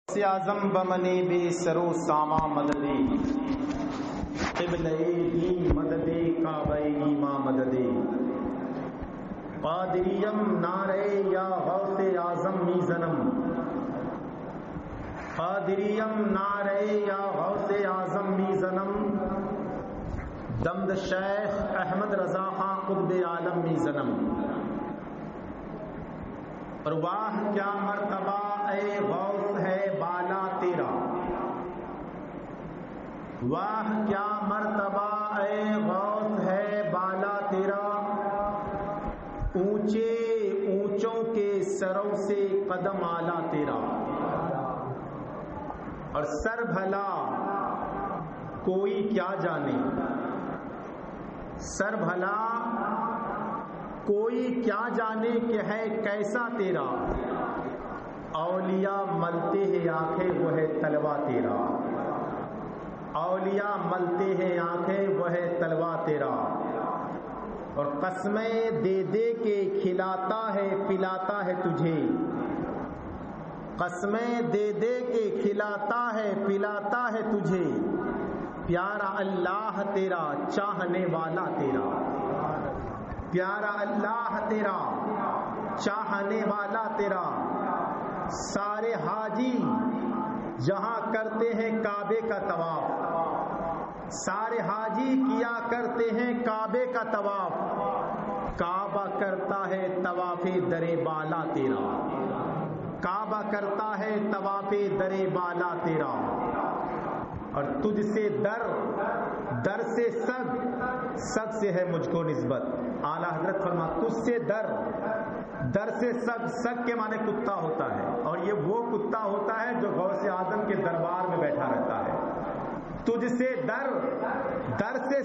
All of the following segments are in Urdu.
اعظم بمنی بھی سرو ساما مددی قبلہ دین مددی کعبہ ایما مددی قادریم نعرے یا غوث اعظم میزنم قادریم نعرے یا غوث اعظم میزنم دمد شیخ احمد رضا خان قطب عالم میزنم اور واہ کیا مرتبہ اے غوث ہے بالا تیرا، واہ کیا مرتبہ اے غوث ہے بالا تیرا، اونچے اونچوں کے سروں سے قدم اعلیٰ تیرا، اور سر بھلا کوئی کیا جانے، سر بھلا کوئی کیا جانے کہ ہے کیسا تیرا، اولیاء ملتے ہیں آنکھیں وہ ہے تلوا تیرا، اولیاء ملتے ہیں آنکھیں وہ ہے تلوا تیرا، اور قسمیں دے دے کے کھلاتا ہے پلاتا ہے تجھے، قسمیں دے دے کے کھلاتا ہے پلاتا ہے تجھے، پیارا اللہ تیرا چاہنے والا تیرا، پیارا اللہ تیرا چاہنے والا تیرا، سارے حاجی جہاں کرتے ہیں کعبے کا طواف، سارے حاجی کیا کرتے ہیں کعبے کا طواف، کعبہ کرتا ہے طواف در بالا تیرا، کعبہ کرتا ہے طواف در بالا تیرا، اور تجھ سے در سے سگ سے ہے مجھ کو نسبت، اعلیٰ حضرت فرما تجھ سے در سے سگ کے معنی کتا ہوتا ہے، اور یہ وہ کتا ہوتا ہے جو غوث اعظم کے دربار میں بیٹھا رہتا ہے، تجھ سے در سے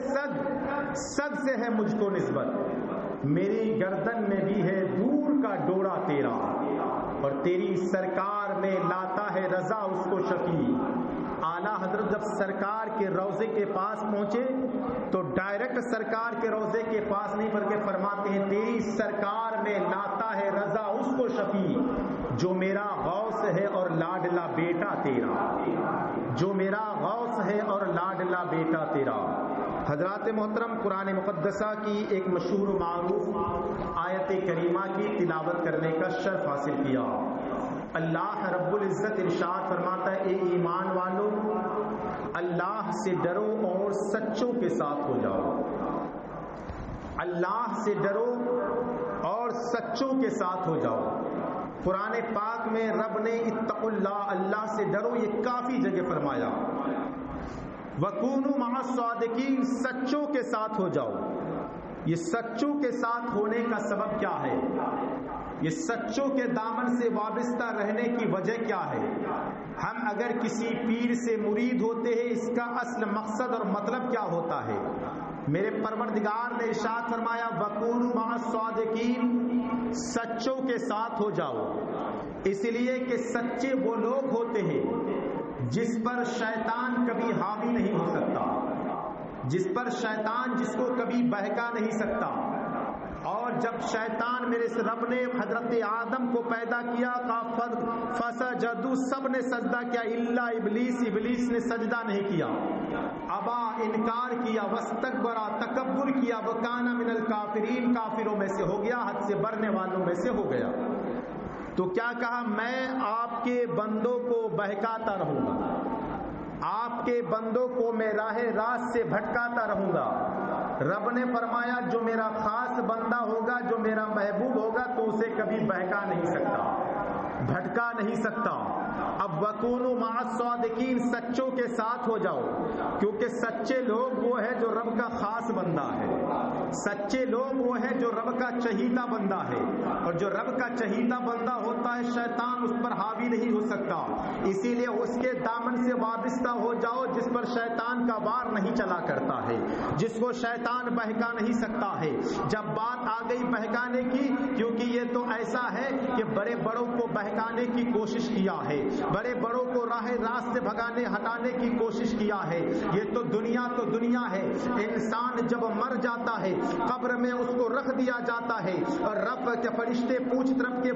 سگ سے ہے مجھ کو نسبت، میری گردن میں بھی ہے دور کا ڈوڑا تیرا، اور تیری سرکار میں لاتا ہے رضا اس کو شفیع۔ اعلیٰ حضرت جب سرکار کے روضے کے پاس پہنچے تو ڈائریکٹ سرکار کے روضے کے پاس نہیں بلکہ فرماتے ہیں تیری سرکار میں لاتا ہے رضا اس کو شفیع جو میرا غوث ہے اور لاڈلا بیٹا تیرا، جو میرا غوث ہے اور لاڈلا بیٹا تیرا۔ حضرات محترم، قرآن مقدسہ کی ایک مشہور و معروف آیت کریمہ کی تلاوت کرنے کا شرف حاصل کیا۔ اللہ رب العزت ارشاد فرماتا ہے اے ایمان والو اللہ سے ڈرو اور سچوں کے ساتھ ہو جاؤ، اللہ سے ڈرو اور سچوں کے ساتھ ہو جاؤ۔ قرآن پاک میں رب نے اتقوا اللہ، اللہ سے ڈرو، یہ کافی جگہ فرمایا، وَكُونُوا مَعَ الصَّادِقِينَ، سچوں کے ساتھ ہو جاؤ۔ یہ سچوں کے ساتھ ہونے کا سبب کیا ہے؟ یہ سچوں کے دامن سے وابستہ رہنے کی وجہ کیا ہے؟ ہم اگر کسی پیر سے مرید ہوتے ہیں اس کا اصل مقصد اور مطلب کیا ہوتا ہے؟ میرے پروردگار نے ارشاد فرمایا وَكُونُوا مَعَ الصَّادِقِينَ، سچوں کے ساتھ ہو جاؤ، اس لیے کہ سچے وہ لوگ ہوتے ہیں جس پر شیطان کبھی حاوی نہیں ہو سکتا، جس پر شیطان جس کو کبھی بہکا نہیں سکتا۔ اور جب شیطان میرے رب نے حضرت آدم کو پیدا کیا فسجدوا، سب نے سجدہ کیا الا ابلیس، ابلیس نے سجدہ نہیں کیا، ابا انکار کیا، واستکبر تکبر کیا، وکان من الکافرین، کافروں میں سے ہو گیا، حد سے بڑھنے والوں میں سے ہو گیا۔ تو کیا کہا میں آپ کے بندوں کو بہکاتا رہوں گا، آپ کے بندوں کو میں راہ راست سے بھٹکاتا رہوں گا۔ رب نے فرمایا جو میرا خاص بندہ ہوگا، جو میرا محبوب ہوگا تو اسے کبھی بہکا نہیں سکتا، بھٹکا نہیں سکتا۔ اب وَكُونُوا مَعَ الصَّادِقِينَ، سچوں کے ساتھ ہو جاؤ، کیونکہ سچے لوگ وہ ہے جو رب کا خاص بندہ ہے، سچے لوگ وہ ہے جو رب کا چہیتا بندہ ہے، اور جو رب کا چہیتا بندہ ہوتا ہے شیطان اس پر حاوی نہیں ہو سکتا، اسی لیے اس کے دامن سے وابستہ ہو جاؤ جس پر شیطان کا وار نہیں چلا کرتا ہے، جس کو شیطان بہکا نہیں سکتا ہے۔ جب بات آ گئی بہکانے کی، کیونکہ یہ تو ایسا ہے کہ بڑے بڑوں کو بہکانے کی کوشش کیا ہے، بڑے بڑوں کو راست سے بھگانے ہٹانے کی کوشش کیا ہے. یہ تو دنیا ہے. انسان جب مر جاتا ہے قبر میں اس کو رکھ دیا جاتا ہے اور رب کے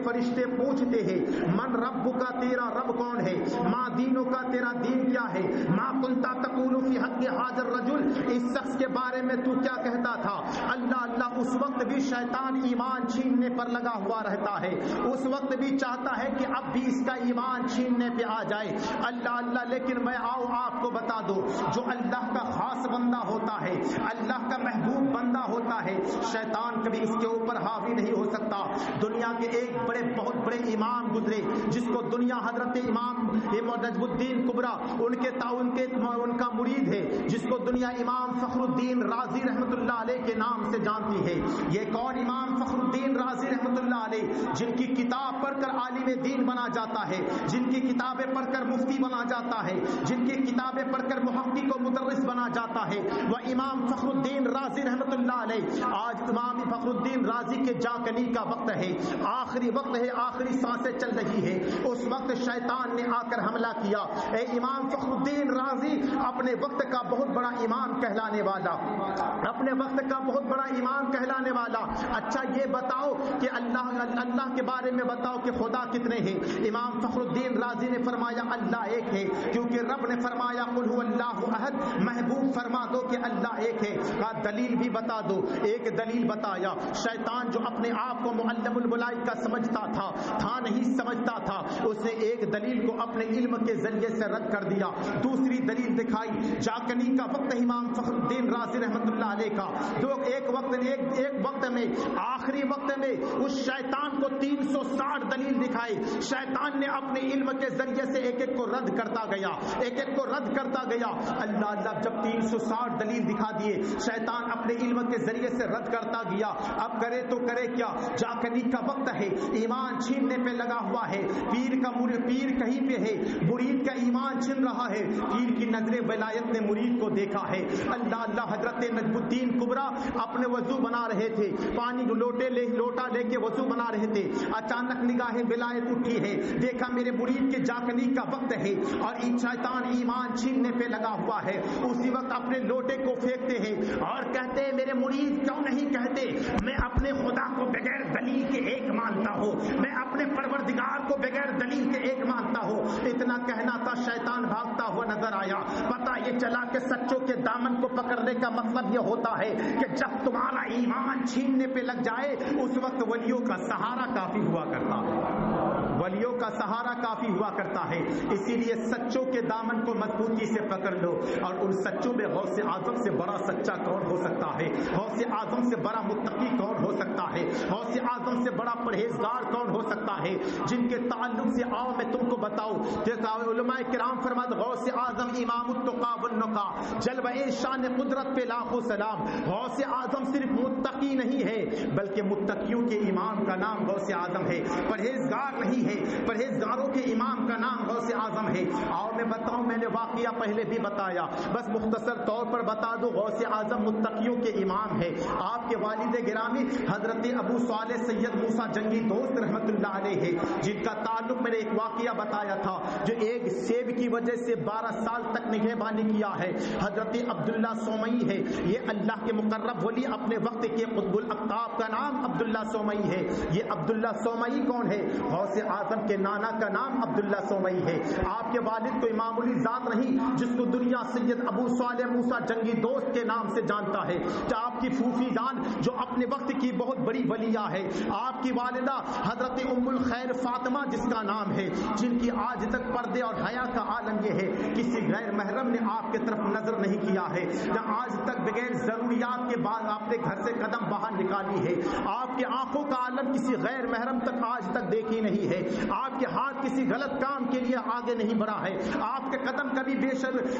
فرشتے پوچھتے ہیں من رب کا تیرا رب کون ہے, ماں دینوں کا تیرا دین کیا ہے, ماں کنتا تقول فی حق حاضر رجل, اس شخص کے بارے میں تو کیا کہتا تھا. اللہ اس وقت بھی شیطان ایمان چھیننے پر لگا ہوا رہتا ہے, اس وقت بھی چاہتا ہے کہ اب بھی اس کا ایمان چھیننے پہ آ جائے. اللہ لیکن میں آپ کو بتا دو, جو اللہ کا خاص بندہ ہوتا ہے, اللہ کا محبوب بندہ ہوتا ہے, شیطان کبھی اس کے اوپر حاوی نہیں ہو سکتا. دنیا کے ایک بہت بڑے امام گزرے جس کو دنیا حضرت امام نجم الدین کبریٰ ان کا مرید ہے, جس کو دنیا امام فخر الدین رازی رحمت اللہ علیہ کے نام سے جانتی ہے. یہ کون امام فخر الدین رازی رحمت اللہ علیہ, جن کی کتاب پڑھ کر عالم دین بنا جاتا ہے, جن کی کتابیں پڑھ کر مفتی بنا جاتا ہے, جن کی کتابیں پڑھ کر محقق و مدرس بنا جاتا ہے, وہ امام فخر الدین رازی رحمت اللہ علیہ. آج امام فخر الدین رازی کے جاکنی کا وقت ہے, آخری وقت ہے, آخری سانسیں چل رہی ہے. اس وقت شیطان نے آ کر حملہ کیا. اے امام فخر الدین رازی, اپنے وقت کا بہت بڑا امام کہلانے والا, اپنے وقت کا بہت بڑا امام کہلانے والا, اچھا یہ بتاؤ کہ اللہ کے بارے میں بتاؤ کہ خدا کتنے ہیں. امام فخر الدین رازی نے فرمایا اللہ ایک ہے, کیونکہ رب نے فرمایا قل هو اللہ احد. محبوب فرما دو کہ اللہ ایک ہے. کہا دلیل بھی بتا دو. ایک دلیل بتایا. شیطان جو اپنے آپ کو معلم الملائکہ سمجھتا تھا نہیں سمجھتا تھا, اس نے ایک دلیل کو اپنے علم کے ذریعے سے رد کر دیا. دوسری دلیل دکھائی. جاکنی کا وقت امام فخر الدین رازی رحمت اللہ علیہ کا, جو ایک وقت میں آخری وقت میں اس شیطان کو 360 دلیل دکھائی. شیطان نے اپنے علم کے ذریعے سے ایک کو رد کرتا گیا. اللہ جب 360 دلیل دکھا دیے, شیطان اپنے علم کے ذریعے سے رد کرتا گیا. اب کرے تو کرے کیا. جاکنی کا وقت ہے, ایمان چھیننے پہ لگا ہوا ہے. پیر کہیں پہ ہے, مرید کا ایمان چھن رہا ہے. پیر کی نظر ولایت نے مرید کو دیکھا ہے. اللہ حضرت نجم الدین کبریٰ اپنے وضو بنا رہے تھے, پانی لوٹا لے کے وضو بنا رہے تھے. اچانک نگاہ ولایت اٹھی ہے, دیکھا میرے مرید کے جاکنی کا وقت ہے اور شیطان ایمان چھیننے پہ لگا ہوا ہے. اسی وقت اپنے لوٹے کو پھینکتے ہیں اور کہتے ہیں میرے مرید کیوں نہیں کہتے میں اپنے خدا کو بغیر دلیل کے ایک مانتا ہوں, میں اپنے پروردگار کو بغیر دلیل کے ایک مانتا ہوں. اتنا کہنا تھا, شیطان بھاگتا ہوا نظر آیا. پتہ یہ چلا کہ سچوں کے دامن کو پکڑنے کا مطلب یہ ہوتا ہے کہ جب تمہارا ایمان چھیننے پہ لگ جائے اس وقت ولیوں کا سہارا کافی ہوا کرتا ہے. اسی لیے سچوں کے دامن کو مضبوطی سے پکڑ لو. اور ان سچوں میں غوث اعظم سے بڑا سچا کون ہو سکتا ہے, غوث اعظم سے بڑا متقی کون ہو سکتا ہے, غوث اعظم سے بڑا پرہیزگار کون ہو سکتا ہے, جن کے تعلق سے آؤ میں تم کو بتاؤ. جیسا علماء کرام فرماتے غوث اعظم امام التقا والنقا, جلوہ شان قدرت پہ لاکھوں سلام. غوث اعظم صرف متقی نہیں ہے بلکہ متقیوں کے امام کا نام غوث اعظم ہے. پرہیزگار نہیں ہے, پرہیزگاروں کے امام کا نام غوث اعظم ہے. اور میں بتاؤں, میں نے واقعہ پہلے بھی بتایا, بس مختصر طور پر بتا دوں. غوث اعظم متقیوں کے امام ہے. آپ کے والد گرامی حضرت ابو صالح سید موسیٰ جنگی دوست رحمت اللہ علیہ ہے, جن کا تعلق میں نے ایک واقعہ بتایا تھا, جو ایک سیب کی وجہ سے 12 سال تک نگہبانی کیا ہے. حضرت عبداللہ سومئی ہے, یہ اللہ کے مقرب ولی, اپنے وقت کے قطب الاقطاب کا نام عبداللہ سومئی ہے. یہ عبداللہ سومئی کون ہے؟ غوث اعظم کے نانا کا نام عبداللہ سومئی ہے. آپ کے والد کو امام ذات نہیں, جس کو دنیا سید ابو صالح موسیٰ جنگی دوست کے نام سے جانتا ہے. آپ کی پھوفی جان جو اپنے وقت کی بہت بڑی ولیہ ہے, آپ کی والدہ حضرت ام الخیر فاطمہ جس کا نام ہے, جن کی آج تک پردے اور حیا کا عالم یہ ہے کسی غیر محرم نے آپ کے طرف نظر نہیں کیا ہے, جہاں آج تک بغیر ضروریات کے بعد آپ نے گھر سے قدم باہر نکالی ہے. آپ کے آنکھوں کا عالم کسی غیر محرم تک آج تک دیکھی نہیں ہے. آپ کے ہاتھ کسی غلط کام کے لیے آگے نہیں بڑھا ہے. آپ کے قدم کبھی بے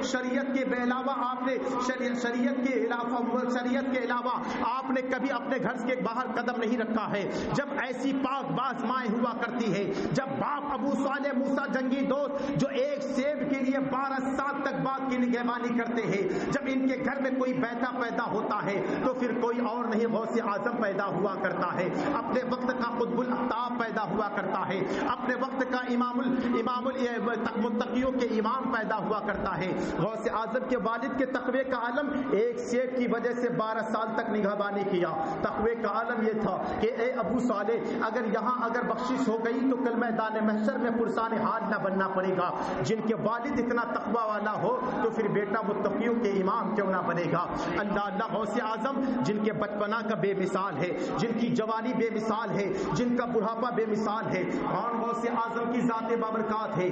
شریعت کے علاوہ آپ نے شریعت کے علاوہ آپ نے کبھی اپنے گھر کے باہر قدم نہیں رکھا ہے. جب ایسی پاک باز مائیں ہوا کرتی ہے, جب باپ ابو صالح موسیٰ جنگی دوست جو ایک سیب کے لیے 12 سال تک باغ کی نگہبانی کرتے ہیں. جب ان کے گھر میں کوئی بیٹا پیدا ہوتا ہے تو پھر کوئی اور نہیں غوث اعظم پیدا ہوا کرتا ہے. اپنے وقت کا قطب الاقطاب پیدا ہوا کرتا ہے. اپنے وقت کا امام المتقیوں کے امام پیدا ہوا کرتا ہے. غوث اعظم کے والد کے تقوی کا عالم ایک سیٹ کی وجہ سے 12 سال تک نگہبانی کیا. تقوی کا عالم یہ تھا کہ اے ابو صالح اگر بخشش ہو گئی تو کل میدان محشر میں پرسان حال نہ بننا پڑے گا. جن کے والد اتنا تقوی والا ہو تو پھر بیٹا متقیوں کے امام کیوں نہ بنے گا. اللہ غوث اعظم جن کے بچپنا کا بے مثال ہے, جن کی جوانی بے مثال ہے, جن کا بڑھاپا بے مثال ہے. کون غوث اعظم کی ذات بابرکات ہے؟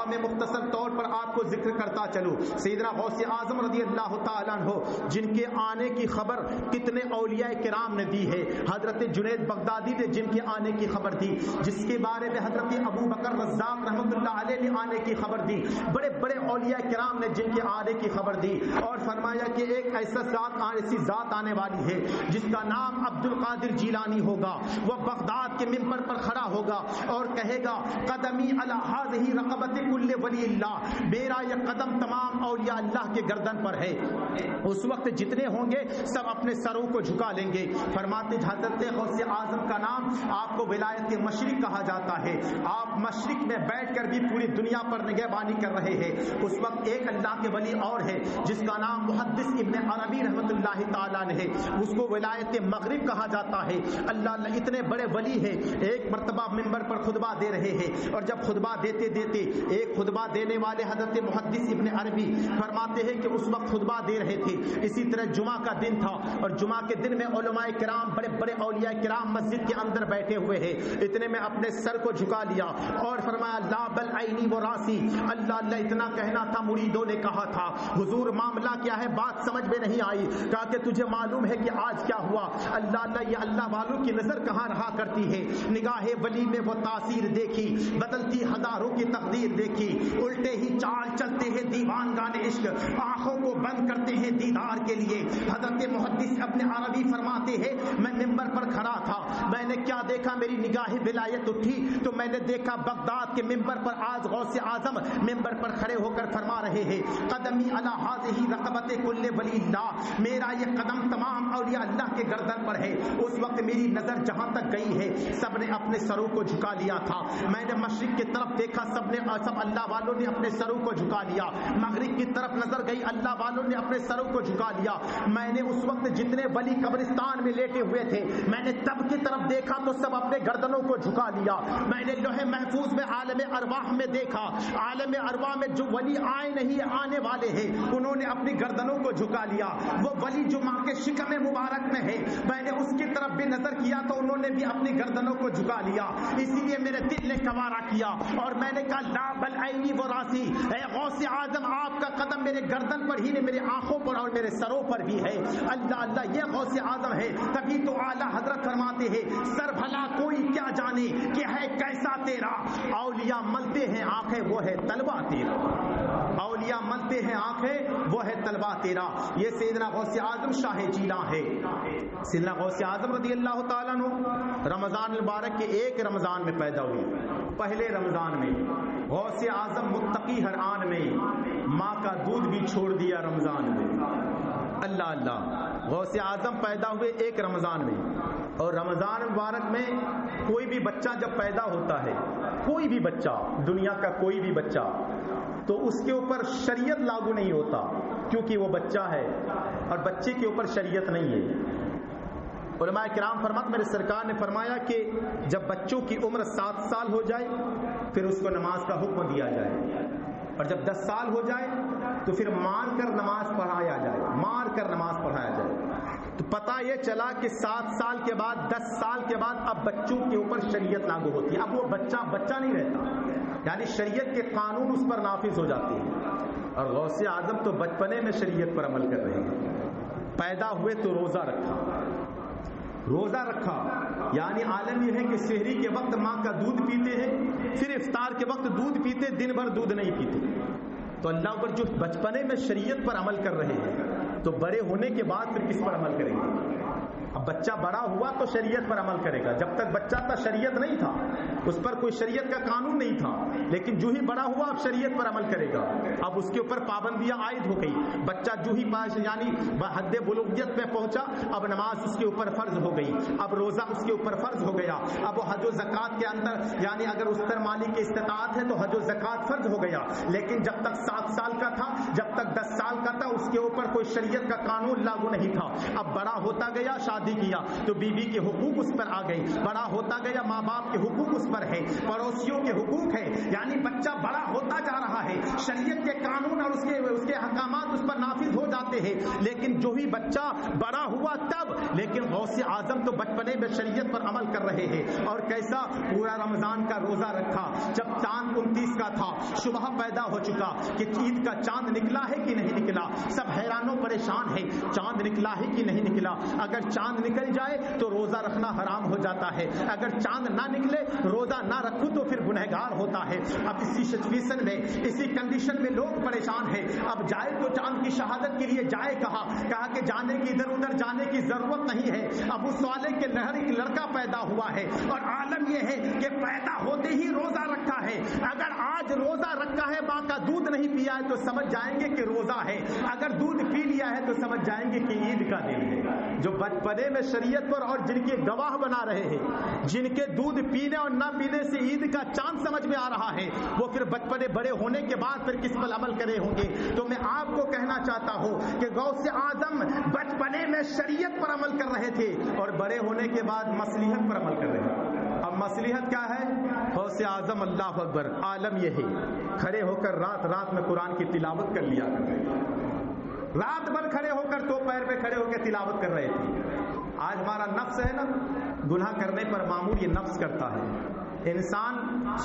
میں مختصر طور پر آپ کو ذکر کرتا چلوں. سیدنا غوث اعظم رضی اللہ تعالیٰ عنہ جن کے آنے کی خبر کتنے اولیاء کرام نے دی ہے. حضرت جنید بغدادی نے جن کے آنے کی خبر دی, جس کے بارے میں حضرت ابو بکر رزاق رحمۃ اللہ علیہ نے آنے کی خبر دی. بڑے بڑے اولیاء کرام نے جن کے آنے کی خبر دی اور فرمایا کہ ایک ایسی ذات آنے والی ہے جس کا نام عبد القادر جیلانی ہوگا. وہ بغداد کے منبر پر کھڑا ہوگا اور کہے گا قدمی علی ہذہ رقبۃ کل ولی اللہ, میرا یہ قدم تمام اولیاء اللہ کے گردن پر ہے. اس وقت جتنے ہوں گے سب اپنے سروں کو جھکا لیں گے. فرماتے حضرت غوث اعظم کا نام آپ کو ولایت مشرق کہا جاتا ہے. آپ مشرق میں بیٹھ کر بھی پوری دنیا پر نگہبانی کر رہے ہیں. اس وقت ایک اللہ کے ولی اور ہے جس کا نام محدث ابن عربی رحمۃ اللہ تعالیٰ نے ہے, اس کو ولایت مغرب کہا جاتا ہے. اللہ اتنے بڑے ولی ہیں, ایک مرتبہ منبر پر خطبہ دے رہے ہیں اور جب خطبہ دیتے ایک خطبہ دینے والے حضرت محدث ابن عربی فرماتے ہیں کہ اس وقت خطبہ دے رہے تھے. اسی طرح جمعہ کا دن تھا اور جمعہ کے دن میں علماء کرام بڑے بڑے اولیاء کرام مسجد کے اندر بیٹھے ہوئے ہیں. اتنے میں اپنے سر کو جھکا لیا اور فرمایا لا بل عینی و راسی. اللہ اتنا کہنا تھا, مریدوں نے کہا تھا حضور معاملہ کیا ہے, بات سمجھ میں نہیں آئی. کہا کہ تجھے معلوم ہے کہ آج کیا ہوا؟ اللہ یہ اللہ والوں کی نظر کہاں رہا کرتی ہے. نگاہ ولی میں وہ تاثیر دیکھی, بدلتی ہزاروں کی تقدیر دیکھی. الٹے ہی چال چلتے ہیں دیوان گانے عشق, آنکھوں کو بند کرتے ہیں دیدار کے لیے. حضرت محدث ابن عربی فرماتے ہیں میں ممبر پر کھڑا تھا, میں نے کیا دیکھا, میری نگاہ ولایت اٹھی تو میں نے دیکھا بغداد کے ممبر پر آج غوث اعظم ممبر پر کھڑے ہو کر فرما رہے ہیں قدمی علی ہذہ رقبۃ کل ولی اللہ, میرا یہ قدم تمام اولیاء اللہ کے گردن پر ہے. اس وقت میری نظر جہاں تک گئی ہے سب نے اپنے سروں کو جھکا لیا تھا. میں نے مشرق کی طرف دیکھا, سب اللہ والوں نے اپنے سروں کو جھکا لیا. مغرب کی طرف نظر گئی, اللہ والوں نے اپنے سروں کو جھکا لیا. میں نے اس وقت جتنے ولی قبرستان میں لیٹے ہوئے تھے میں نے تب کی طرف دیکھا تو سب اپنے گردنوں کو جھکا لیا. میں نے لوح محفوظ میں عالم ارواح میں دیکھا, عالم ارواح میں جو ولی آئے نہیں آنے والے ہیں انہوں نے اپنی گردنوں کو جھکا لیا. وہ ولی جو ماں کے شکم مبارک میں ہے میں نے اس کی طرف بھی نظر کیا تو انہوں نے بھی اپنی گردنوں کو جھکا لیا. اسی لیے میرے دل نے گوارا کیا اور میں نے کہا لا بل عینی و راسی, اے غوث اعظم آپ کا قدم میرے گردن پر ہی نہیں, میرے آنکھوں پر اور میرے سروں پر بھی ہے. اللہ یہ غوث اعظم ہے. تبھی تو اعلیٰ حضرت فرماتے ہیں سر بھلا کوئی کیا جانے کہ ہے کیسا تیرا, اولیاء ملتے ہیں آنکھیں وہ ہے طلبہ تیرا, اولیاء ملتے ہیں آنکھیں وہ ہے طلبہ تیرا. یہ سیدنا غوث اعظم شاہ جیلاں ہے. سیدنا غوث اعظم رضی اللہ تعالیٰ عنہ رمضان المبارک کے ایک رمضان میں پیدا ہوئی. پہلے رمضان میں غوث اعظم متقی ہر آن میں ماں کا دودھ بھی چھوڑ دیا رمضان میں. اللہ غوث اعظم پیدا ہوئے ایک رمضان میں, اور رمضان مبارک میں کوئی بھی بچہ جب پیدا ہوتا ہے, کوئی بھی بچہ دنیا کا کوئی بھی بچہ, تو اس کے اوپر شریعت لاگو نہیں ہوتا کیونکہ وہ بچہ ہے اور بچے کے اوپر شریعت نہیں ہے. علماء کرام فرماتے میرے سرکار نے فرمایا کہ جب بچوں کی عمر 7 سال ہو جائے پھر اس کو نماز کا حکم دیا جائے, اور جب 10 سال ہو جائے تو پھر مار کر نماز پڑھایا جائے, مار کر نماز پڑھایا جائے. تو پتہ یہ چلا کہ 7 سال کے بعد 10 سال کے بعد اب بچوں کے اوپر شریعت لاگو ہوتی ہے. اب وہ بچہ نہیں رہتا, یعنی شریعت کے قانون اس پر نافذ ہو جاتے ہیں. اور غوث اعظم تو بچپنے میں شریعت پر عمل کر رہے ہیں. پیدا ہوئے تو روزہ رکھا یعنی عالم یہ ہے کہ سحری کے وقت ماں کا دودھ پیتے ہیں, پھر افطار کے وقت دودھ پیتے, دن بھر دودھ نہیں پیتے. تو اللہ پر جو بچپنے میں شریعت پر عمل کر رہے ہیں تو بڑے ہونے کے بعد پھر کس پر عمل کریں گے؟ اب بچہ بڑا ہوا تو شریعت پر عمل کرے گا، جب تک بچہ تھا شریعت نہیں تھا، اس پر کوئی شریعت کا قانون نہیں تھا، لیکن جو ہی بڑا ہوا اب شریعت پر عمل کرے گا، اب اس کے اوپر پابندیاں عائد ہو گئی، بچہ جو ہی یعنی حد بلوغیت میں پہنچا اب نماز اس کے اوپر فرض ہو گئی، اب روزہ اس کے اوپر فرض ہو گیا، اب حج و زکوٰۃ کے اندر یعنی اگر اس پر مالی کی استطاعت ہے تو حج و زکوٰۃ فرض ہو گیا، لیکن جب تک 7 سال کا تھا، جب تک 10 سال کا تھا اس کے اوپر کوئی شریعت کا قانون لاگو نہیں تھا، اب بڑا ہوتا گیا شادی کیا تو بیوی کے حقوق اس پر آ گئی، بڑا ہوتا گیا ماں باپ کے حقوق اس پر ہے، پڑوسیوں کے حقوق ہے، یعنی بچہ بڑا ہوتا جا رہا ہے، شریعت کے قانون اور اس کے احکامات اس پر نافذ ہو جاتے ہیں، لیکن جو ہی بچہ بڑا ہوا تب، لیکن غوث اعظم تو بچپنے میں شریعت پر عمل کر رہے ہیں، اور کیسا پورا رمضان کا روزہ رکھا، جب چاند 29 کا تھا شبہ پیدا ہو چکا کہ عید کا چاند نکلا ہے کہ نہیں نکلا، سب حیران و پریشان ہے چاند نکلا ہے کہ نہیں نکلا، اگر چاند نکل جائے تو روزہ رکھنا حرام ہو جاتا ہے، اگر چاند نہ نکلے روزہ نہ رکھو تو پھر گنہگار ہوتا ہے، اب اسی سچویشن میں اسی کنڈیشن میں لوگ پریشان ہیں، اب جائے تو چاند کی شہادت کے لیے جائے کہا کہ جانے کی ادھر ادھر جانے کی ضرورت نہیں ہے، اب اس والے کے لہر ایک لڑکا پیدا ہوا ہے، اور عالم یہ ہے کہ پیدا ہوتے ہی روزہ رکھا ہے، اگر آج روزہ رکھا ہے ماں کا دودھ نہیں پیا ہے تو سمجھ جائیں گے کہ روزہ ہے، اگر دودھ پی لیا ہے تو سمجھ جائیں گے کہ عید کا دن ہے، جو بچپنے میں شریعت پر اور جن کے گواہ بنا رہے ہیں، جن کے دودھ پینے اور نہ پینے سے عید کا چاند سمجھ میں آ رہا ہے، وہ پھر بچپنے بڑے ہونے کے بعد پھر کس پر عمل کرے ہوں گے، تو میں آپ کو کہنا چاہتا ہوں کہ غوث اعظم بچپنے میں شریعت پر عمل کر رہے تھے اور بڑے ہونے کے بعد مصلحت پر عمل کر رہے ہیں، اب مصلحت کیا ہے؟ غوث اعظم اللہ اکبر عالم یہ ہے کھڑے ہو کر رات میں قرآن کی تلاوت کر لیا کر رہے تھے، رات بھر کھڑے ہو کر دو پیر پہ کھڑے ہو کے تلاوت کر رہے تھے، آج ہمارا نفس ہے نا گناہ کرنے پر معمول یہ نفس کرتا ہے، انسان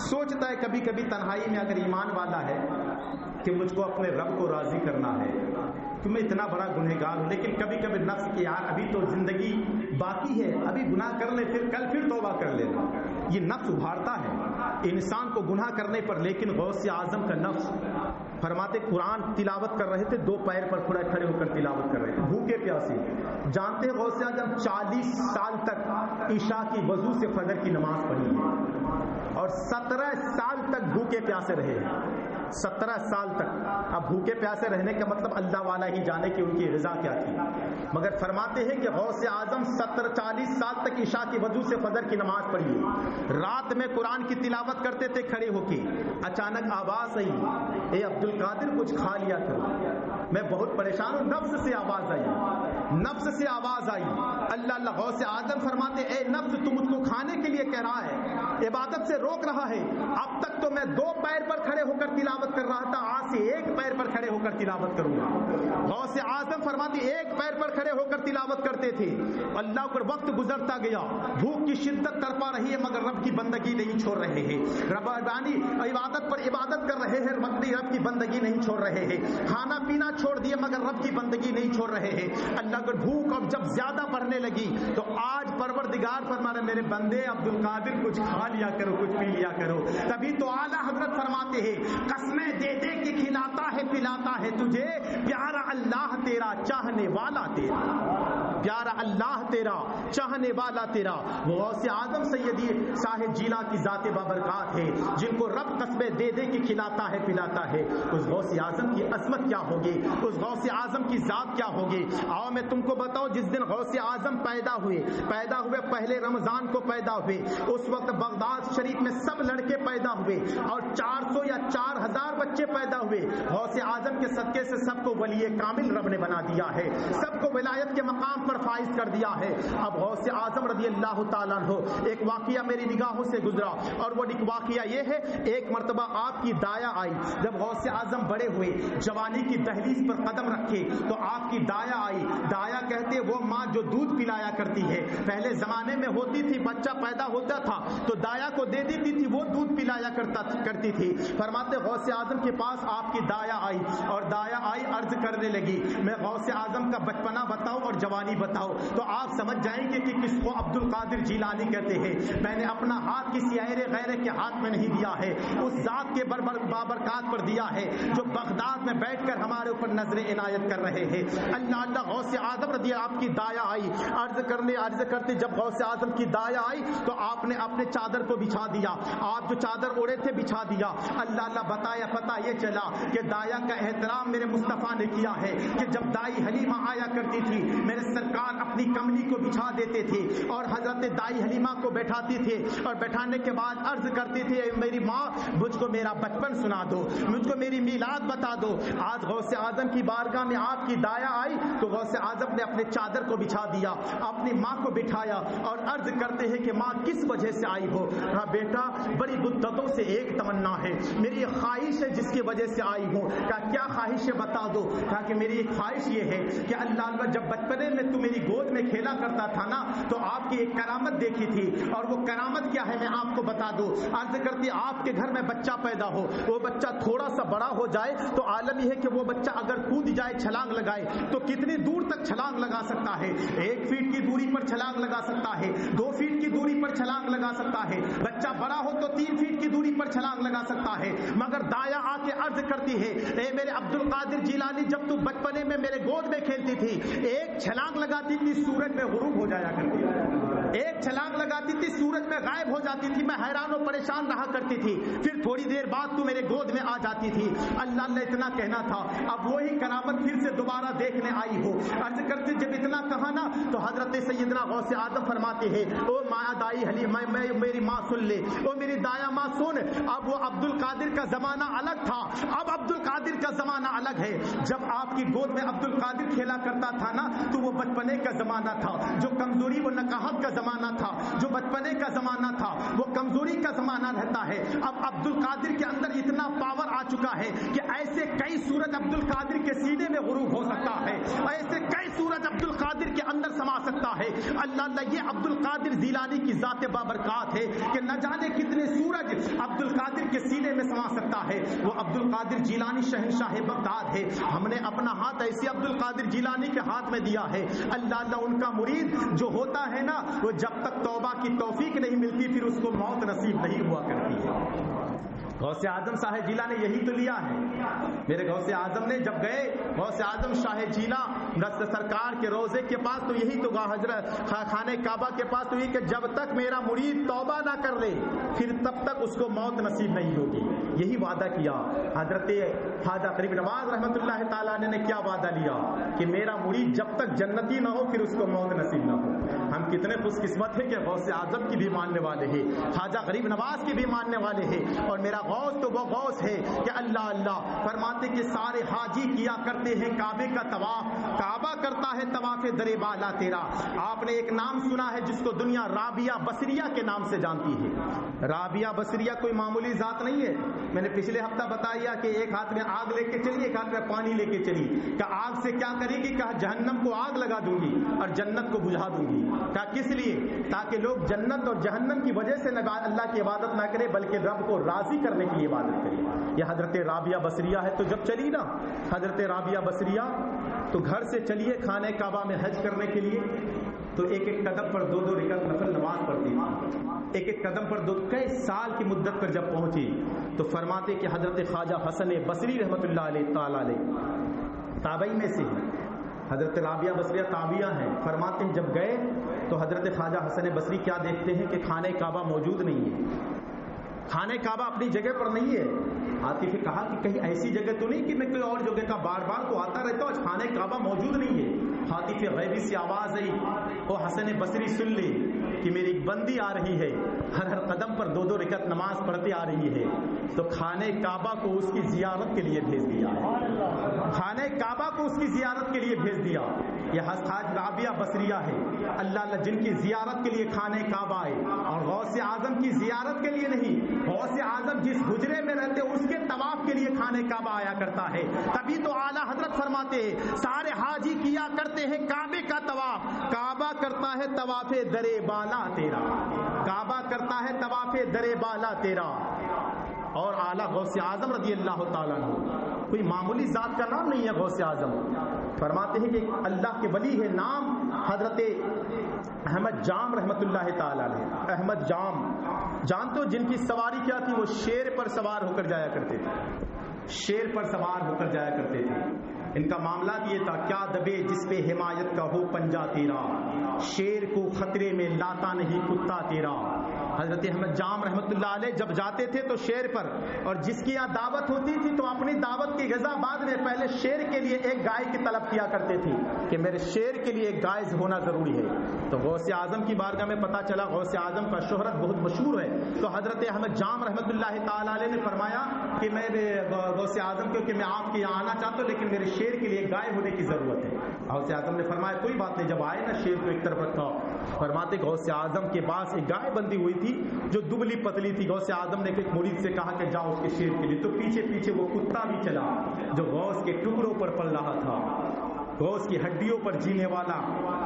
سوچتا ہے کبھی کبھی تنہائی میں اگر ایمان والا ہے کہ مجھ کو اپنے رب کو راضی کرنا ہے کہ میں اتنا بڑا گنہگار ہوں، لیکن کبھی کبھی نفس کی یار ابھی تو زندگی باقی ہے، ابھی گناہ کر لے پھر کل پھر توبہ کر لینا، یہ نفس ابھارتا ہے انسان کو گناہ کرنے پر، لیکن غوث اعظم کا نفس فرماتے قرآن تلاوت کر رہے تھے، دو پیر پر کھڑے ہو کر تلاوت کر رہے تھے، بھوکے پیاسے، جانتے ہیں غوث اعظم 40 سال تک عشاء کی وضو سے فجر کی نماز پڑھی ہے اور 17 سال تک بھوکے پیاسے رہے، 17 سال تک، اب بھوکے پیاسے رہنے کا مطلب اللہ والا ہی جانے کہ ان کی غذا کیا تھی، مگر فرماتے ہیں کہ غوث اعظم 40 سال تک عشاء کی وضو سے فجر کی نماز پڑھی، رات میں قرآن کی تلاوت کرتے تھے کھڑے ہو کے، اچانک آواز آئی اے عبد القادر کچھ کھا لیا کرو، میں بہت پریشان ہوں، نفس سے آواز آئی، نفس سے آواز آئی، اللہ غوث اعظم فرماتے اے نفس تو مجھ کو کھانے کے لیے کہہ رہا ہے، عبادت سے روک رہا ہے، اب تک تو میں 2 پیر پر کھڑے ہو کر تلاوت کر رہا تھا، آج سے 1 پیر پر کھڑے ہو کر تلاوت کروں گا، غوث اعظم فرماتے 1 پیر پر کھڑے ہو کر تلاوت کرتے تھے، اللہ پر وقت گزرتا گیا، بھوک کی شدت تڑپا رہی ہے مگر رب کی بندگی نہیں چھوڑ رہے ہیں، ربانی عبادت پر عبادت کر رہے ہیں مگر رب کی بندگی نہیں چھوڑ رہے ہیں، کھانا پینا چھوڑ دیے مگر رب کی بندگی نہیں چھوڑ رہے ہیں، اللہ کو بھوک اب جب زیادہ بڑھنے لگی تو آج پروردگار فرمانے میرے بندے عبد القادر کچھ کھا لیا کرو کچھ پی لیا کرو، تبھی تو اعلیٰ حضرت فرماتے ہیں قسمیں دے دے کے کھلاتا ہے پلاتا ہے تجھے پیارا اللہ تیرا چاہنے والا تیرا، پیارا اللہ تیرا چاہنے والا تیرا، وہ غوث اعظم سیدی صاحب جیلا کی ذات بابرکات ہے جن کو رب قسمیں دے دے کے کھلاتا ہے پلاتا ہے، اس غوث اعظم کی عظمت کیا ہوگی، اس غوث اعظم کی ذات کیا ہوگی، آؤ میں تم کو بتاؤں جس دن غوث اعظم پیدا ہوئے پہلے رمضان کو پیدا ہوئے، اس وقت بغداد شریف میں سب لڑکے پیدا ہوئے اور 400 یا 4000 بچے پیدا ہوئے، غوث اعظم کے صدقے سے سب کو ولی کامل رب نے بنا دیا ہے، سب کو ولایت کے مقام پر فائز کر دیا ہے، اب غوث اعظم رضی اللہ تعالیٰ عنہ ایک واقعہ میری نگاہوں سے گزرا اور وہ واقعہ یہ ہے، ایک مرتبہ آپ کی دایا آئی، جب غوث اعظم بڑے ہوئے جوانی کی دہلیز پر قدم رکھے تو آپ کی دایا آئی، دایا کہتے وہ ماں جو دودھ پلایا کرتی ہے، پہلے زمانے میں ہوتی تھی بچہ پیدا ہوتا تھا تو دایا کو دے دیتی تھی وہ دودھ پلایا کرتی تھی، فرماتے غوث اعظم کے پاس آپ کی دایا آئی اور دایا آئی عرض کرنے لگی میں غوث اعظم کا بچپنا بتاؤ اور جوانی بتاؤ تو آپ سمجھ جائیں گے کہ کس کو عبد القادر جیلانی کہتے ہیں، میں نے اپنا ہاتھ کسی غیر کے ہاتھ میں نہیں دیا ہے، اس ذات ذات کے بابرکات پر دیا ہے جو بغداد میں بیٹھ کر ہمارے اوپر نظر عنایت کر رہے ہیں۔ اللہ غوث اعظم رضی اللہ آپ کی دایا آئی، عرض کرتے جب غوث اعظم کی دایا آئی تو آپ نے اپنے چادر کو بچھا دیا، آپ جو چادر اوڑے تھے بچھا دیا۔ اللہ بتایا پتہ یہ چلا کہ دایا کا احترام میرے مصطفیٰ نے کیا ہے کہ جب دائی حلیمہ آیا کرتی تھی میرے سرکار اپنی کملی کو بچھا دیتے تھے اور حضرت دائی حلیمہ کو بیٹھاتے تھے اور بیٹھانے کے بعد عرض کرتے تھے میری ماں مجھ کو میرا بچپن سنا دو، مجھ کو میری میلاد بتا دو۔ آج غوث اعظم کی بارگاہ میں آپ کی دایا آئی تو غوث اعظم نے اپنے چادر کو بچھا دیا، اپنی ماں کو بٹھایا اور عرض کرتے ہیں کہ ماں کس وجہ سے آئی ہو؟ کہا بیٹا بڑی مدتوں سے ایک تمنا ہے، میری ایک خواہش ہے جس کی وجہ سے آئی ہوں۔ کہا کیا خواہش ہے بتا دو؟ کہا کہ میری ایک خواہش یہ ہے کہ اللہ جب بچپنے میں تو میری گود میں کھیلا کرتا تھا نا تو آپ کی ایک کرامت دیکھی تھی اور وہ کرامت کیا ہے میں آپ کو بتا دوں۔ عرض کرتی آپ کے گھر میں بچہ پیدا ہو، وہ بچہ تھوڑا سا بڑا ہو جائے تو عالم یہ ہے کہ وہ بچہ اگر کود جائے چھلانگ لگائے تو کتنی دور تک چھلانگ لگا سکتا ہے؟ 1 فیٹ کی دوری پر چھلانگ لگا سکتا ہے، 2 فیٹ کی دوری پر چھلانگ لگا سکتا ہے، بچہ بڑا ہو تو 3 فیٹ کی دوری پر چھلانگ لگا سکتا ہے۔ مگر دایا آ کے عرض کرتی ہے اے میرے عبد القادر جیلانی جب تو بچپنے میں میرے گود میں کھیلتی تھی ایک چھلانگ لگاتی تھی سورج میں غروب ہو جایا کرتی تھی، ایک چھلانگ لگاتی تھی سورج میں غائب ہو جاتی تھی، میں حیران و پریشان رہا کرتی تھی، پھر تھوڑی دیر بعد تو میرے گود میں آ جاتی تھی۔ اللہ نے اتنا کہنا تھا، اب وہی کرامت پھر سے دوبارہ دیکھنے آئی ہو۔ عرض کرتے جب اتنا کہا نا تو حضرت سیدنا غوث اعظم فرماتے ہیں او ماں دائی حلیمہ میری ماں سن لے، او میری دایا ماں سن، اب وہ عبد القادر کا زمانہ الگ تھا، اب عبد القادر کا زمانہ الگ ہے۔ جب آپ کی گود میں عبد القادر کھیلا کرتا تھا نا تو وہ بچپنے کا زمانہ تھا، جو کمزوری وہ نقاہت کا زمانہ تھا، جو بچپنے کا زمانہ تھا وہ کمزوری کا زمانہ رہتا ہے۔ اب عبد القادر کے اندر اتنا پاور آ چکا ہے کہ ایسے کئی سورج عبد القادر کے سینے میں غروب ہو سکتا ہے، ایسے کئی سورج عبد القادر کے اندر سما سکتا ہے۔ اللہ یہ عبد القادر جیلانی کی ذات بابرکات ہے کہ نہ جانے کتنے سورج عبد القادر کے سینے میں سما سکتا ہے۔ وہ عبد القادر جیلانی شہنشاہ بغداد ہے، ہم نے اپنا ہاتھ ایسے عبد القادر جیلانی کے ہاتھ میں دیا ہے۔ اللہ ان کا مرید جو ہوتا ہے نا وہ جب تک توبہ کی توفیق نہیں ملتی پھر اس کو موت نصیب نہیں ہوا کرتی ہے۔ غوث اعظم شاہ جیلا نے یہی تو لیا ہے۔ میرے غوث اعظم نے جب گئے غوث اعظم شاہ جیلا سرکار کے روزے کے پاس تو یہی تو حضرت خانہ کعبہ کے پاس تو یہ کہ جب تک میرا مرید توبہ نہ کر لے پھر تب تک اس کو موت نصیب نہیں ہوگی، یہی وعدہ کیا حضرت خواجہ غریب نواز رحمۃ اللہ تعالیٰ نے کیا وعدہ لیا کہ میرا مرید جب تک جنتی نہ ہو پھر اس کو موت نصیب نہ ہو۔ ہم کتنے خوش قسمت ہیں کہ غوث اعظم کی بھی ماننے والے ہیں، خواجہ غریب نواز کی بھی ماننے والے ہیں، اور میرا غوث تو وہ غوث ہے کہ اللہ فرماتے کہ سارے حاجی کیا کرتے ہیں کعبے کا طواف، کعبہ کرتا ہے طواف در بالا تیرا۔ آپ نے ایک نام سنا ہے جس کو دنیا رابعہ بصریہ کے نام سے جانتی ہے۔ رابعہ بصریہ کوئی معمولی ذات نہیں ہے۔ میں نے پچھلے ہفتہ بتایا کہ ایک ہاتھ میں آگ لے کے چلی، ایک ہاتھ میں پانی لے کے چلی، کہ آگ سے کیا کرے گی؟ کہا جہنم کو آگ لگا دوں گی اور جنت کو بجھا دوں گی۔ کہا کس لیے؟ تاکہ لوگ جنت اور جہنم کی وجہ سے اللہ کی عبادت نہ کرے بلکہ رب کو راضی کرنے کی عبادت کرے۔ یہ حضرت رابعہ بصریہ ہے۔ تو جب چلی نا حضرت رابعہ بصریہ تو گھر سے چلیے خانہ کعبہ میں حج کرنے کے لیے، تو ایک ایک قدم پر 2 رکعت نفل نماز پڑھتی تھی، ایک ایک قدم پر 2 کئی سال کی مدت پر جب پہنچی تو فرماتے کہ حضرت خواجہ حسن بصری رحمۃ اللہ علیہ تعالی علیہ تابعی میں سے حضرت رابعہ بصریہ تابعیہ ہیں، فرماتے ہیں جب گئے تو حضرت خواجہ حسن بصری کیا دیکھتے ہیں کہ خانہ کعبہ موجود نہیں ہے، خانہ کعبہ اپنی جگہ پر نہیں ہے۔ عاطف نے کہا کہ کہیں ایسی جگہ تو نہیں کہ میں کوئی اور جگہ کا بار بار تو آتا رہتا ہوں، آج خانہ کعبہ موجود نہیں ہے۔ عاطف غیبی سے آواز آئی، او حسن بصری سن لے کہ میری ایک بندی آ رہی ہے، ہر قدم پر 2 رکعت نماز پڑھتے آ رہی ہے، تو خانہ کعبہ کو اس کی زیارت کے لیے بھیج دیا ہے، خانہ کعبہ کو اس کی زیارت کے لیے بھیج دیا۔ یہ حضرت رابعہ بصریہ ہے، اللہ جن کی زیارت کے لیے خانہ کعبہ آئے، اور غوث اعظم کی زیارت کے لیے نہیں، غوث اعظم جس حجرے میں رہتے اس کے طواف کے لیے خانہ کعبہ آیا کرتا ہے۔ تبھی تو اعلیٰ حضرت فرماتے ہیں سارے حاجی کیا کرتے ہیں کعبے کا طواف، کعبہ کرتا ہے طواف درے بالا تیرا، کعبہ کرتا ہے طواف درے بالا تیرا۔ اور اعلیٰ غوث اعظم رضی اللہ تعالیٰ عنہ کوئی معمولی ذات کا نام نہیں ہے غوث اعظم. فرماتے ہیں کہ اللہ کے ولی ہے، نام حضرت احمد جام رحمۃ اللہ تعالیٰ علیہ. احمد جام جانتے ہو جن کی سواری کیا تھی؟ وہ شیر پر سوار ہو کر جایا کرتے تھے، شیر پر سوار ہو کر جایا کرتے تھے. ان کا معاملہ یہ تھا، کیا دبے جس پہ حمایت کا ہو پنجہ تیرا، شیر کو خطرے میں لاتا نہیں کتا تیرا. حضرت احمد جام رحمۃ اللہ علیہ جب جاتے تھے تو شیر پر، اور جس کی یہاں دعوت ہوتی تھی تو اپنی دعوت کی غذا بعد میں پہلے شیر کے لیے ایک گائے کی طلب کیا کرتے تھے کہ میرے شیر کے لیے ایک گائے ہونا ضروری ہے. تو غوث اعظم کی بارگاہ میں پتہ چلا غوث اعظم کا شہرت بہت مشہور ہے. تو حضرت احمد جام رحمۃ اللہ تعالیٰ علیہ نے فرمایا کہ میں غوث اعظم کیونکہ میں آپ کے یہاں آنا چاہتا ہوں لیکن میرے شیر کے لیے ایک گائے ہونے کی ضرورت ہے. غوث اعظم نے فرمایا کوئی بات نہیں. جب آئے نا شیر کو ایک طرف رکھا. فرماتے غوث اعظم کے پاس ایک گائے بندھی ہوئی تھی جو دبلی پتلی تھی. غوث اعظم نے ایک مرید سے کہا کہ جاؤ اس کے شیر کے لیے. تو پیچھے پیچھے وہ کتا بھی چلا جو غوث کے ٹکڑوں پر پل رہا تھا، غوث کی ہڈیوں پر جینے والا.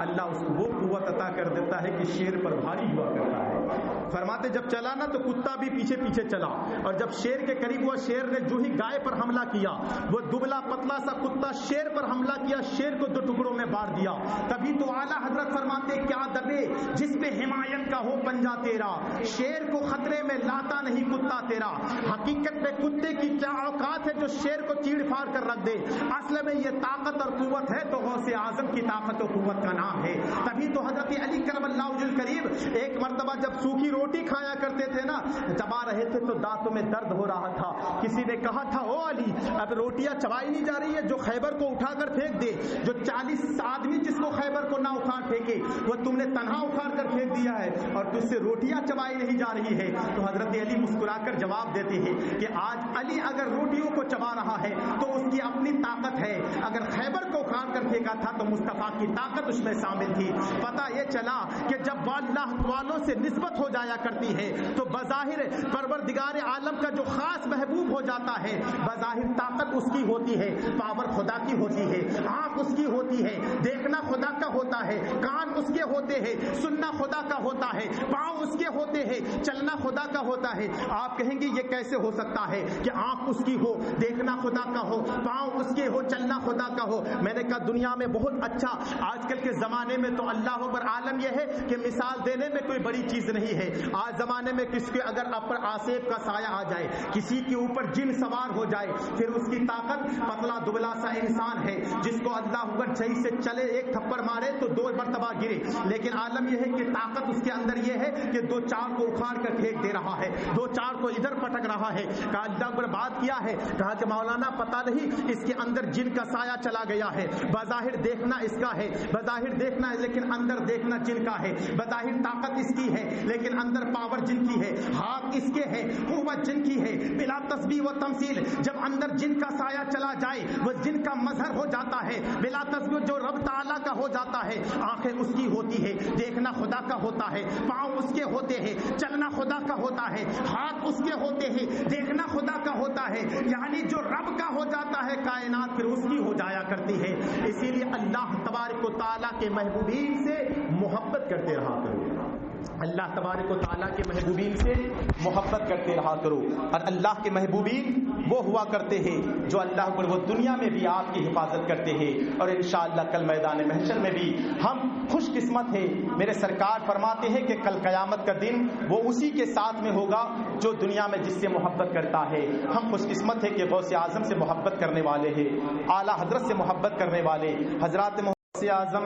اللہ اس کو وہ قوت عطا کر دیتا ہے کہ شیر پر بھاری ہوا کرتا ہے. فرماتے جب چلا نا تو کتا بھی پیچھے پیچھے چلا، اور جب شیر کے قریب ہوا شیر نے جو ہی گائے پر حملہ کیا، وہ دبلا پتلا سا کتا شیر پر حملہ کیا، شیر کو 2 ٹکڑوں میں بانٹ دیا. تبھی تو اعلیٰ حضرت فرماتے کیا دبے جس پہ حمایت کا ہو پنجہ تیرا، شیر کو خطرے میں لاتا نہیں کتا تیرا. حقیقت میں کتے کی کیا اوقات ہے جو شیر کو چیڑ پھاڑ کر رکھ دے. اصل میں یہ طاقت اور قوت ہے تو غوث اعظم کی طاقت و قوت کا نام ہے. تبھی تو حضرت علی کرم اللہ وجہ الکریم ایک مرتبہ جب سوکھی روٹی کھایا کرتے تھے نا، چبا رہے تھے تو دانتوں میں درد ہو رہا تھا. کسی نے کہا تھا او علی اب روٹیاں چبائی نہیں جا رہی ہے، جو خیبر کو اٹھا کر پھینک دے. جو 40 آدمی جس کو خیبر کو نہ اکھاڑ پھینکے وہ تم نے تنہا اکھاڑ کر پھینک دیا ہے اور تجھ سے روٹیاں چبائی نہیں جا رہی ہے. تو حضرت علی مسکرا کر جواب دیتے ہیں کہ آج علی اگر روٹیوں کو چبا رہا ہے تو اس کی اپنی طاقت ہے، اگر خیبر کو اکھاڑ کر پھینکا تھا تو مصطفیٰ کی طاقت اس میں شامل تھی. پتہ یہ چلا کہ جب اللہ والوں سے نسبت ہو جایا کرتی ہے تو بظاہر پروردگار عالم کا جو خاص محبوب ہو جاتا ہے، بظاہر طاقت اس کی ہوتی ہے، پاور خدا کی ہوتی ہے، آنکھ اس کی ہوتی ہے، دیکھنا خدا کا ہوتا ہے، کان اس کے ہوتے ہیں، سننا خدا کا ہوتا ہے، پاؤں اس کے ہوتے ہیں، چلنا خدا کا ہوتا ہے. آپ کہیں گے یہ کیسے ہو سکتا ہے کہ آنکھ اس کی ہو، دیکھنا خدا کا ہو، پاؤں اس کے ہو، چلنا خدا کا ہو. میں نے کہا دنیا میں بہت اچھا آج کل کے زمانے میں تو اللہ اکبر عالم یہ ہے کہ مثال دینے میں کوئی بڑی چیز نہیں ہے. آج زمانے میں کس کے اگر اپر آصف کا سایہ آ جائے، کسی کے اوپر جن سوار ہو جائے، پھر اس کی طاقت پتلا دبلا سا انسان ہے جس کو اللہ اکبر صحیح سے چلے ایک تھپڑ مارے تو 2 مرتبہ گرے، لیکن عالم یہ ہے کہ طاقت اس کے اندر یہ ہے کہ 2-4 کو اکھاڑ کر پھینک دے رہا ہے، 2-4 کو ادھر پٹک رہا ہے. کہا اللہ اکبر بات کیا ہے؟ کہا کہ مولانا پتہ نہیں اس کے اندر جن کا سایہ چلا گیا ہے. بظاہر دیکھنا اس کا ہے، بظاہر دیکھنا ہے لیکن اندر دیکھنا جن کا ہے. بظاہر طاقت اس کی ہے لیکن اندر پاور جن کی ہے، ہاتھ اس کے ہے، قوت جن کی ہے. بلا تسبیح و تمثیل جب اندر جن کا سایہ چلا جائے وہ جن کا مظہر ہو جاتا ہے، بلا تسبیح جو رب تعالیٰ کا ہو جاتا ہے. آنکھیں اس کی ہوتی ہے، دیکھنا خدا کا ہوتا ہے، پاؤں اس کے ہوتے ہیں، چلنا خدا کا ہوتا ہے، ہاتھ اس کے ہوتے ہیں، دیکھنا خدا کا ہوتا ہے. یعنی جو رب کا ہو جاتا ہے کائنات پھر اس کی ہو جایا کرتی ہے. اسی لیے اللہ تبارک و تعالیٰ کے محبوبین سے محبت کرتے رہا کرو. اللہ تبارک و تعالیٰ کے محبوبین سے محبت کرتے رہا کرو. اور اللہ کے محبوبین وہ ہوا کرتے ہیں جو اللہ پر وہ دنیا میں بھی آپ کی حفاظت کرتے ہیں اور انشاءاللہ کل میدان محشر میں بھی. ہم خوش قسمت ہیں. میرے سرکار فرماتے ہیں کہ کل قیامت کا دن وہ اسی کے ساتھ میں ہوگا جو دنیا میں جس سے محبت کرتا ہے. ہم خوش قسمت ہیں کہ غوث اعظم سے محبت کرنے والے ہیں، اعلیٰ حضرت سے محبت کرنے والے حضرات غوث اعظم